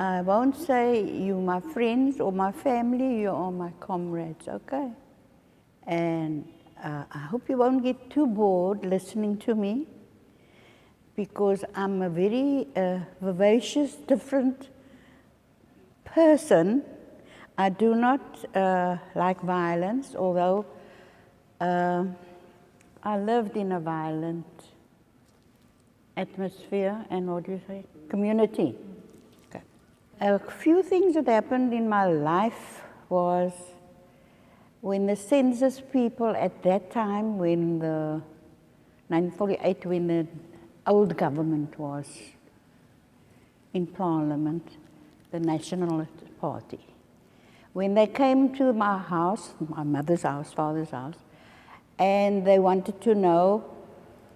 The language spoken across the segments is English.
I won't say you my friends or my family, you are my comrades, okay? And I hope you won't get too bored listening to me, because I'm a very vivacious, different person. I do not like violence, although I lived in a violent atmosphere and, what do you say, community. Okay. A few things that happened in my life was when the census people at that time, when the 1948, when the old government was in Parliament, the Nationalist Party. When they came to my house, my mother's house, father's house, and they wanted to know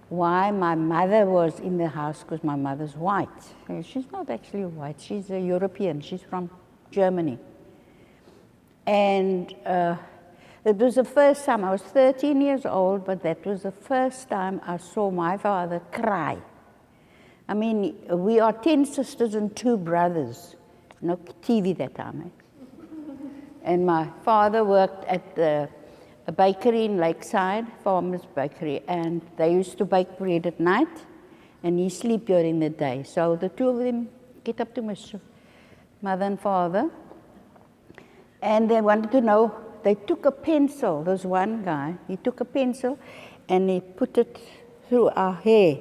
why my mother was in the house, because my mother's white. She's not actually white, she's a European, she's from Germany. And it was the first time, I was 13 years old, but that was the first time I saw my father cry. I mean, we are 10 sisters and 2 brothers. No TV that time. Eh? And my father worked at a bakery in Lakeside, Farmer's Bakery, and they used to bake bread at night, and he sleep during the day. So the 2 of them get up to mischief, mother and father. And they wanted to know, they took a pencil, there's one guy, he took a pencil and he put it through our hair.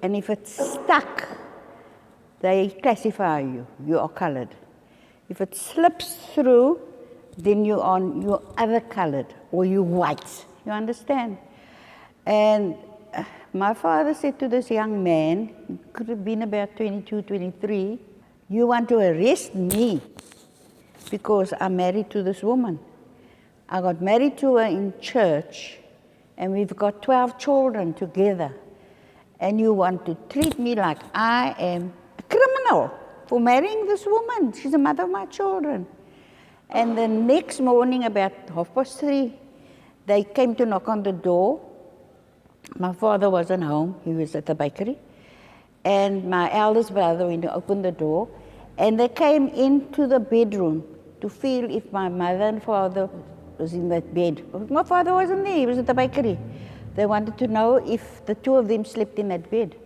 And if it stuck, they classify you, you are colored. If it slips through, then you're other colored, or you're white, you understand? And my father said to this young man, he could have been about 22, 23, you want to arrest me because I'm married to this woman. I got married to her in church, and we've got 12 children together. And you want to treat me like I am a criminal for marrying this woman. She's the mother of my children. And the next morning, about 3:30, they came to knock on the door. My father wasn't home, he was at the bakery. And my eldest brother went to open the door, and they came into the bedroom to feel if my mother and father was in that bed. My father wasn't there, he was at the bakery. They wanted to know if the 2 of them slept in that bed,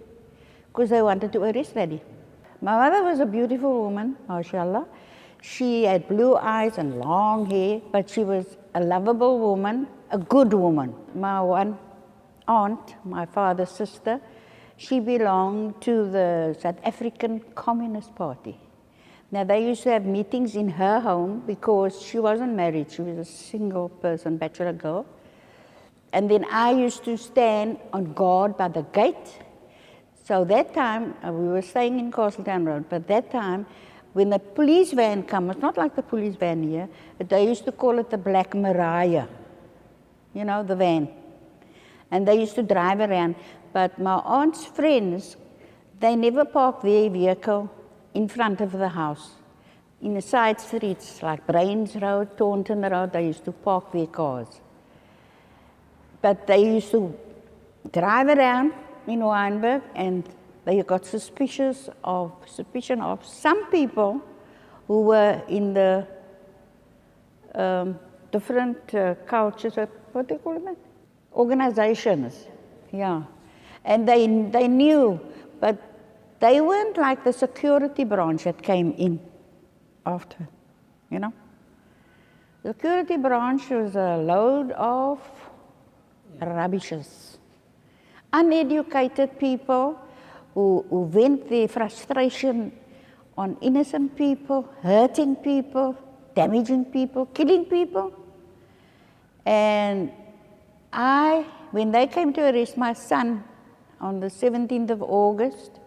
because they wanted to arrest Daddy. My mother was a beautiful woman, mashallah. She had blue eyes and long hair, but she was a lovable woman, a good woman. My one aunt, my father's sister, she belonged to the South African Communist Party. Now, they used to have meetings in her home because she wasn't married. She was a single person, bachelor girl. And then I used to stand on guard by the gate. So that time, we were staying in Castletown Road, but that time, when the police van comes, it's not like the police van here, but they used to call it the Black Mariah, you know, the van. And they used to drive around. But my aunt's friends, they never parked their vehicle in front of the house. In the side streets, like Brains Road, Taunton Road, they used to park their cars. But they used to drive around in Wynberg, and they got suspicion of some people who were in the different cultures, what do you call them? Organizations, yeah. And they knew, but they weren't like the security branch that came in after, you know. The security branch was a load of rubbishes. Uneducated people who vent their frustration on innocent people, hurting people, damaging people, killing people. And when they came to arrest my son on the 17th of August,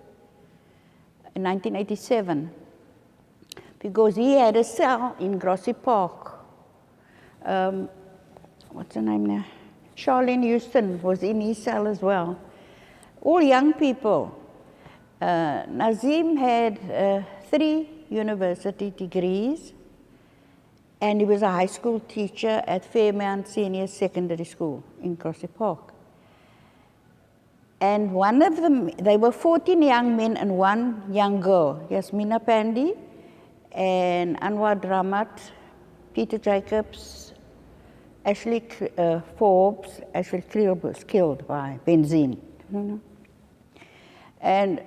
in 1987, because he had a cell in Grassy Park. What's her name now? Charlene Houston was in his cell as well. All young people. Nazim had 3 university degrees, and he was a high school teacher at Fairmount Senior Secondary School in Grassy Park. And one of them, they were 14 young men and 1 young girl, Yasmina Pandey and Anwar Dramat, Peter Jacobs, Ashley Forbes, Ashley Creel was killed by benzene. And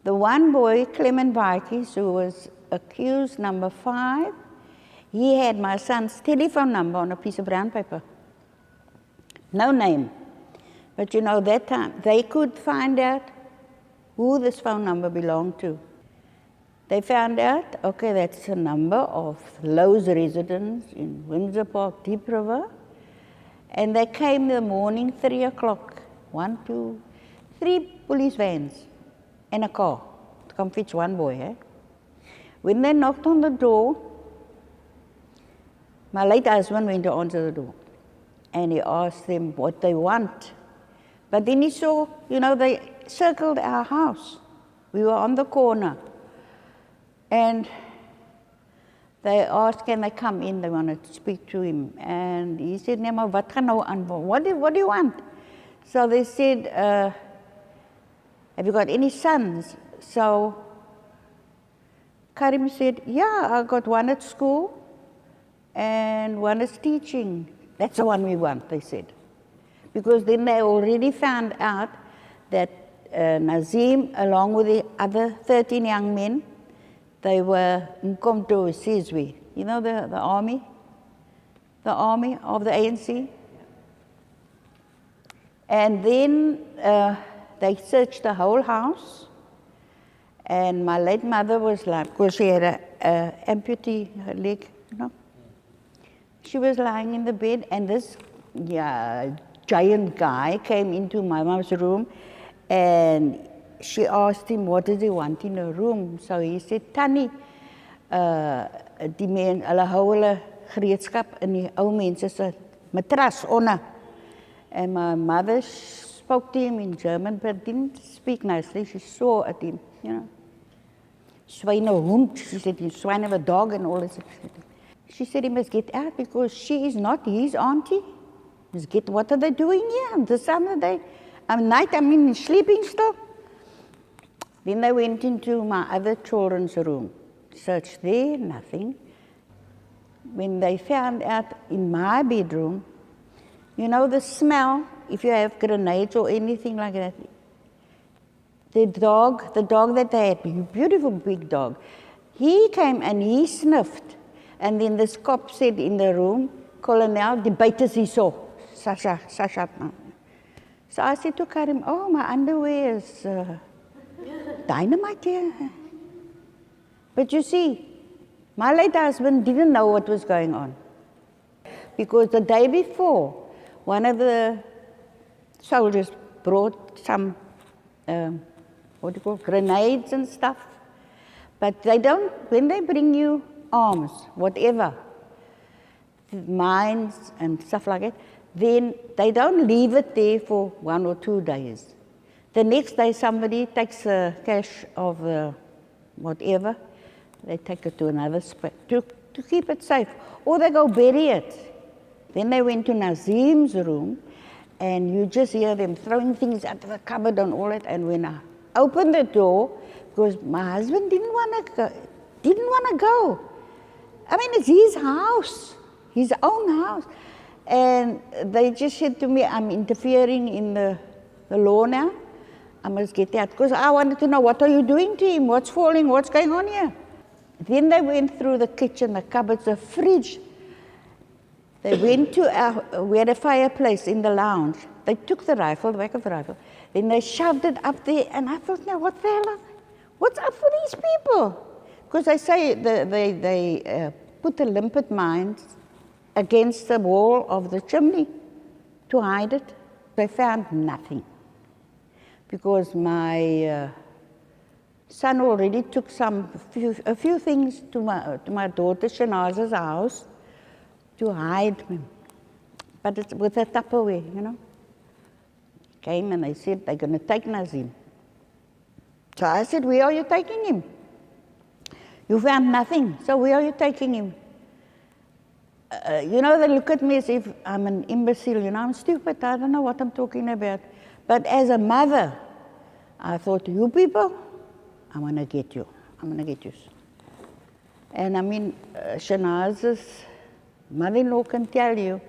the one boy, Clement Vikes, who was accused number 5, he had my son's telephone number on a piece of brown paper. No name. But you know, that time, they could find out who this phone number belonged to. They found out, okay, that's a number of Lowe's residents in Windsor Park, Deep River. And they came in the morning, 3 o'clock, 1, 2, 3 police vans and a car to come fetch one boy. Eh? When they knocked on the door, my late husband went to answer the door. And he asked them what they want. But then he saw, you know, they circled our house. We were on the corner. And they asked, can they come in? They wanted to speak to him. And he said, nee, maar wat gaan nou aan? What do you want? So they said, have you got any sons? So Karim said, yeah, I got one at school and one is teaching. That's the one we want, they said. Because then they already found out that Nazim, along with the other 13 young men, they were Nkomto Sizwe. You know the army? The army of the ANC? And then they searched the whole house. And my late mother was like, because she had an amputee her leg, you know. She was lying in the bed, and this giant guy came into my mom's room, and she asked him, what does he want in her room? So he said, Tannie, die men, hulle hou hulle gereedskap in die ou mense se matras onder. And my mother spoke to him in German, but didn't speak nicely. She swore at him, you know. Schweinehund, she said, swine of a dog and all this. She said he must get out because she is not his auntie. Must get, what are they doing here? This other day, at night, I mean, sleeping still. Then they went into my other children's room. Searched there, nothing. When they found out in my bedroom, you know the smell, if you have grenades or anything like that, the dog that they had, beautiful big dog, he came and he sniffed. And then this cop said in the room, Colonel, die buite is hier so. Sasha. So I said to Karim, oh, my underwear is dynamite here. But you see, my late husband didn't know what was going on. Because the day before, one of the soldiers brought some, grenades and stuff. But they don't, when they bring you arms, whatever, mines and stuff like that, then they don't leave it there for 1 or 2 days. The next day somebody takes the cache of whatever, they take it to another spot to keep it safe, or they go bury it. Then they went to Nazim's room, and you just hear them throwing things out of the cupboard and all that, and when I opened the door, because my husband didn't want to go. I mean, it's his house, his own house. And they just said to me, I'm interfering in the law now. I must get out. Because I wanted to know, what are you doing to him? What's falling? What's going on here? Then they went through the kitchen, the cupboards, the fridge. They went to we had a fireplace in the lounge. They took the rifle, the back of the rifle. Then they shoved it up there. And I thought, now, what the hell? What's up for these people? Because they say they put the limpet mines against the wall of the chimney to hide it. They found nothing. Because my son already took a few things to my daughter Shanaza's house to hide him. But it's with a Tupperware, you know. Came and they said they're going to take Nazim. So I said, where are you taking him? You found nothing, so where are you taking him? You know, they look at me as if I'm an imbecile, you know, I'm stupid, I don't know what I'm talking about. But as a mother, I thought, you people, I'm going to get you. I'm going to get you. And I mean, Shanaz's mother-in-law can tell you,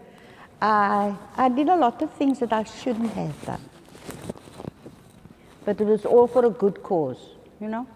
I did a lot of things that I shouldn't have done. But it was all for a good cause, you know.